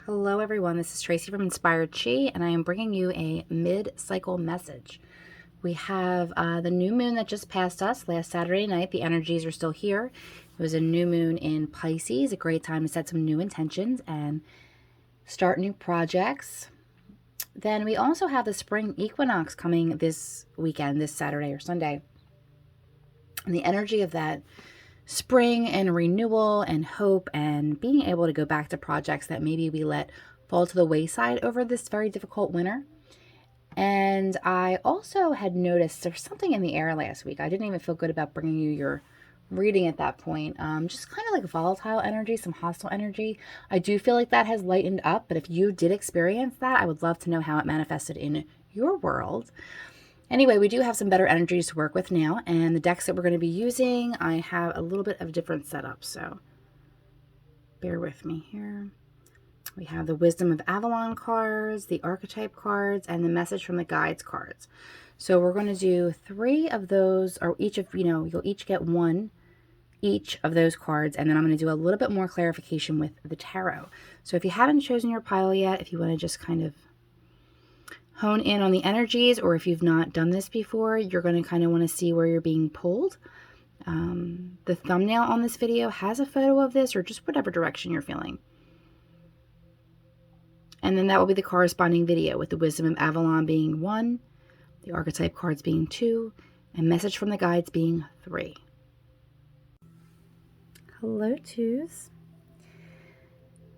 Hello everyone, this is Tracy from Inspired Chi, and I am bringing you a mid-cycle message. We have the new moon that just passed us last Saturday night. The energies are still here. It was a new moon in Pisces, a great time to set some new intentions and start new projects. Then we also have the spring equinox coming this weekend, this Saturday or Sunday. And the energy of that spring and renewal and hope and being able to go back to projects that maybe we let fall to the wayside over this very difficult winter. And I also had noticed there's something in the air last week. I didn't even feel good about bringing you your reading at that point. Just kind of like volatile energy, some hostile energy. I do feel like that has lightened up, but if you did experience that, I would love to know how it manifested in your world. Anyway, we do have some better energies to work with now, and the decks that we're going to be using, I have a little bit of different setup, so bear with me here. We have the Wisdom of Avalon cards, the Archetype cards, and the Message from the Guides cards. So we're going to do 3 of those, or each of, you'll each get one each of those cards, and then I'm going to do a little bit more clarification with the tarot. So if you haven't chosen your pile yet, if you want to just kind of hone in on the energies, or if you've not done this before, you're going to kind of want to see where you're being pulled. The thumbnail on this video has a photo of this, or just whatever direction you're feeling. And then that will be the corresponding video with the Wisdom of Avalon being 1, the Archetype cards being 2, and Message from the Guides being 3. Hello, twos.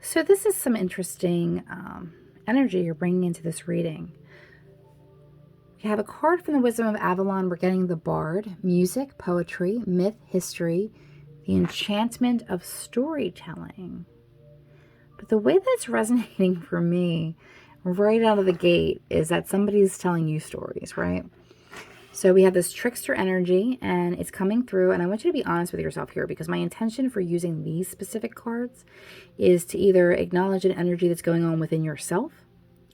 So this is some interesting energy you're bringing into this reading. We have a card from the Wisdom of Avalon. We're getting the Bard, music, poetry, myth, history, the enchantment of storytelling. But the way that's resonating for me right out of the gate is that somebody's telling you stories, right? So we have this trickster energy, and it's coming through, and I want you to be honest with yourself here, because my intention for using these specific cards is to either acknowledge an energy that's going on within yourself,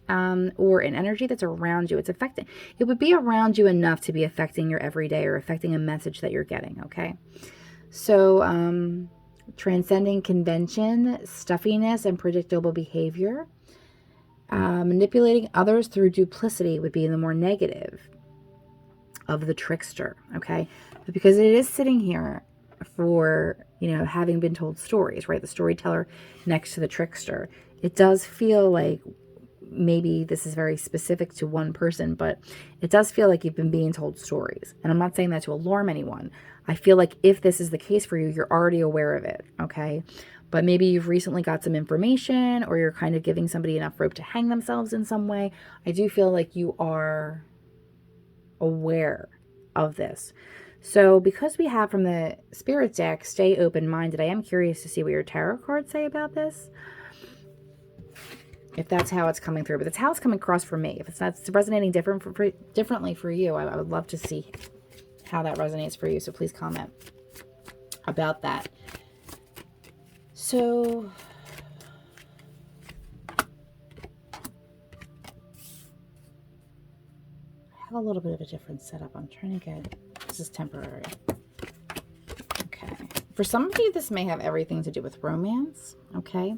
or an energy that's around you. It would be around you enough to be affecting your everyday or affecting a message that you're getting, okay? So, transcending convention, stuffiness, and predictable behavior. Manipulating others through duplicity would be the more negative of the trickster, okay? But because it is sitting here for, having been told stories, right? The storyteller next to the trickster. It does feel like maybe this is very specific to one person, but it does feel like you've been being told stories. And I'm not saying that to alarm anyone. I feel like if this is the case for you, you're already aware of it, okay? But maybe you've recently got some information, or you're kind of giving somebody enough rope to hang themselves in some way. I do feel like you are aware of this. So because we have from the Spirit deck, stay open-minded, I am curious to see what your tarot cards say about this, if that's how it's coming through. But that's how it's coming across for me. If it's resonating differently for you, I would love to see how that resonates for you. So please comment about that. So I have a little bit of a different setup. I'm trying to get, this is temporary. Okay. For some of you, this may have everything to do with romance, okay?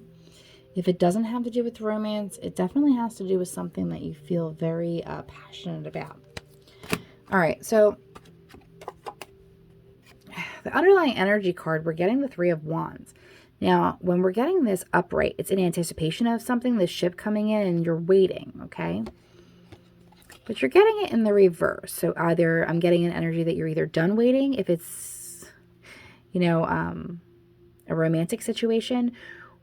If it doesn't have to do with romance, it definitely has to do with something that you feel very passionate about. All right, so the underlying energy card, we're getting the 3 of Wands. Now, when we're getting this upright, it's in anticipation of something, this ship coming in, and you're waiting, okay? But you're getting it in the reverse. So either I'm getting an energy that you're either done waiting, if it's, a romantic situation,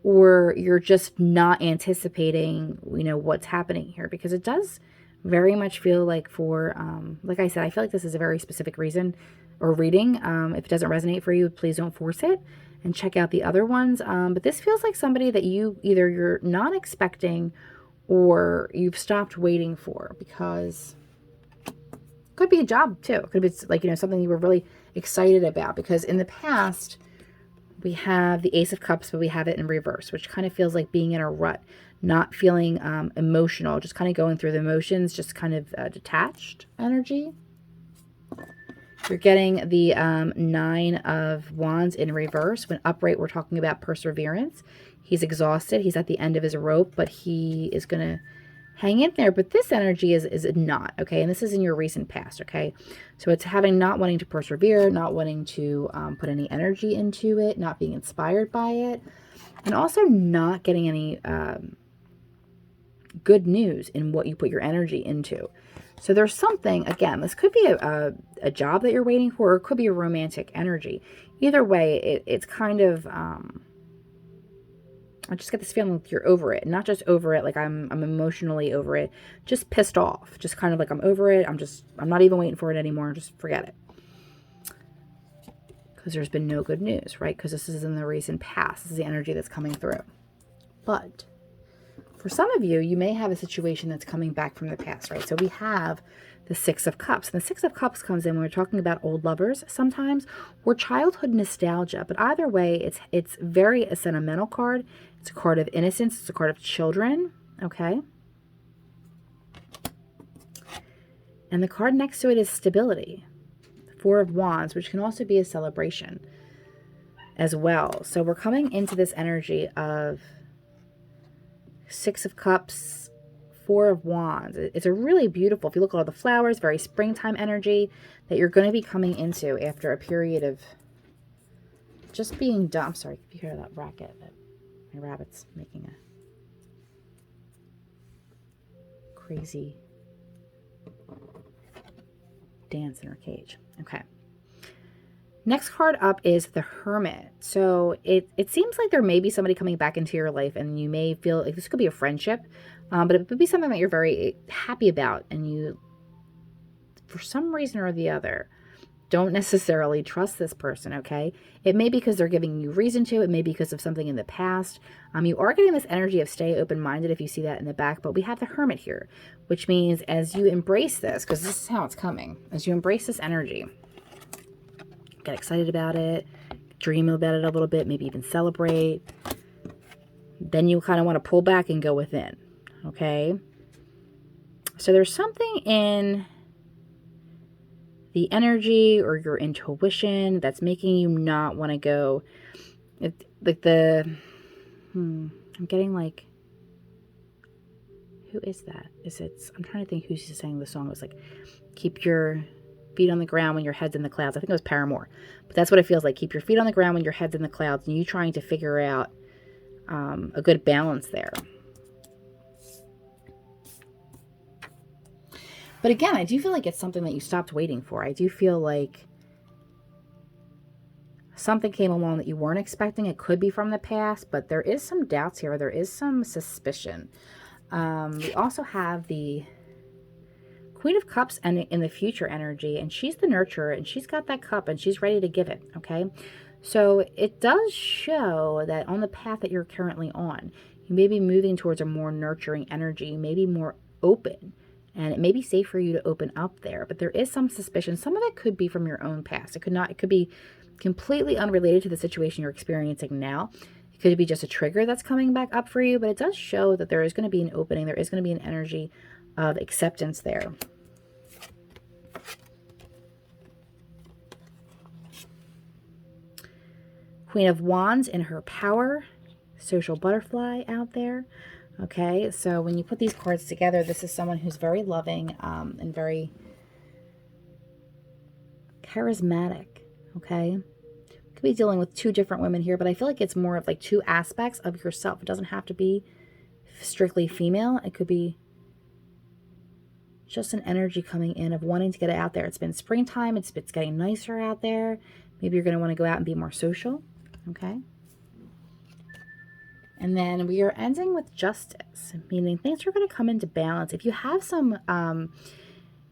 or you're just not anticipating, what's happening here. Because it does very much feel like like I said, I feel like this is a very specific reason or reading. If it doesn't resonate for you, please don't force it and check out the other ones. But this feels like somebody that you're not expecting, or you've stopped waiting for, because it could be a job too. It could be like, something you were really excited about, because in the past we have the Ace of Cups, but we have it in reverse, which kind of feels like being in a rut, not feeling emotional, just kind of going through the motions, just kind of detached energy. You're getting the Nine of Wands in reverse. When upright, we're talking about perseverance. He's exhausted. He's at the end of his rope, but he is going to hang in there. But this energy is not, okay? And this is in your recent past, okay? So it's having not wanting to persevere, not wanting to put any energy into it, not being inspired by it, and also not getting any good news in what you put your energy into. So there's something, again, this could be a job that you're waiting for, or it could be a romantic energy. Either way, it's kind of, I just get this feeling like you're over it. Not just over it, like I'm emotionally over it, just pissed off. Just kind of like I'm over it. I'm not even waiting for it anymore. Just forget it. Because there's been no good news, right? Because this is in the recent past. This is the energy that's coming through. But for some of you, you may have a situation that's coming back from the past, right? So we have the Six of Cups. And the Six of Cups comes in when we're talking about old lovers sometimes, or childhood nostalgia. But either way, it's very a sentimental card. It's a card of innocence. It's a card of children, okay? And the card next to it is stability. The Four of Wands, which can also be a celebration as well. So we're coming into this energy of Six of Cups, Four of Wands. It's a really beautiful, if you look at all the flowers, very springtime energy that you're going to be coming into after a period of just being done. I'm sorry, if you hear that racket, that my rabbit's making a crazy dance in her cage. Okay. Next card up is the Hermit. So it seems like there may be somebody coming back into your life, and you may feel like this could be a friendship, but it could be something that you're very happy about, and you, for some reason or the other, don't necessarily trust this person, okay? It may be because they're giving you reason to. It may be because of something in the past. You are getting this energy of stay open-minded if you see that in the back, but we have the Hermit here, which means as you embrace this, because this is how it's coming, as you embrace this energy, get excited about it, dream about it a little bit, maybe even celebrate, then you kind of want to pull back and go within, okay? So there's something in the energy or your intuition that's making you not want to go, like I'm getting like, who is that? I'm trying to think who's saying the song. It was like, keep your feet on the ground when your head's in the clouds. I think it was Paramore. But that's what it feels like. Keep your feet on the ground when your head's in the clouds, and you trying to figure out a good balance there. But again, I do feel like it's something that you stopped waiting for. I do feel like something came along that you weren't expecting. It could be from the past, but there is some doubts here. There is some suspicion. We also have the Queen of Cups and in the future energy, and she's the nurturer, and she's got that cup, and she's ready to give it, okay? So it does show that on the path that you're currently on, you may be moving towards a more nurturing energy. You may be more open, and it may be safe for you to open up there, but there is some suspicion. Some of it could be from your own past. It could not. It could be completely unrelated to the situation you're experiencing now. It could be just a trigger that's coming back up for you, but it does show that there is going to be an opening. There is going to be an energy of acceptance there. Queen of Wands in her power, social butterfly out there. Okay, so when you put these cards together, this is someone who's very loving and very charismatic, okay? Could be dealing with two different women here, but I feel like it's more of like two aspects of yourself. It doesn't have to be strictly female. It could be just an energy coming in of wanting to get it out there. It's been springtime. It's getting nicer out there. Maybe you're going to want to go out and be more social, okay? And then we are ending with justice, meaning things are going to come into balance. If you have some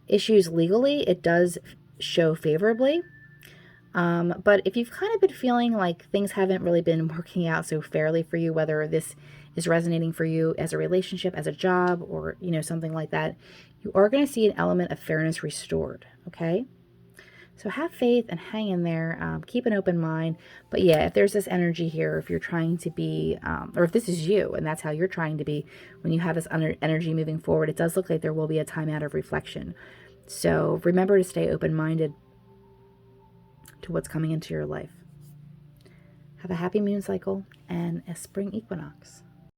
issues legally, it does show favorably. But if you've kind of been feeling like things haven't really been working out so fairly for you, whether this is resonating for you as a relationship, as a job, or, you know, something like that, you are going to see an element of fairness restored, okay? So have faith and hang in there. Keep an open mind. But yeah, if there's this energy here, if you're trying to be, or if this is you and that's how you're trying to be, when you have this energy moving forward, it does look like there will be a time out of reflection. So remember to stay open-minded to what's coming into your life. Have a happy moon cycle and a spring equinox.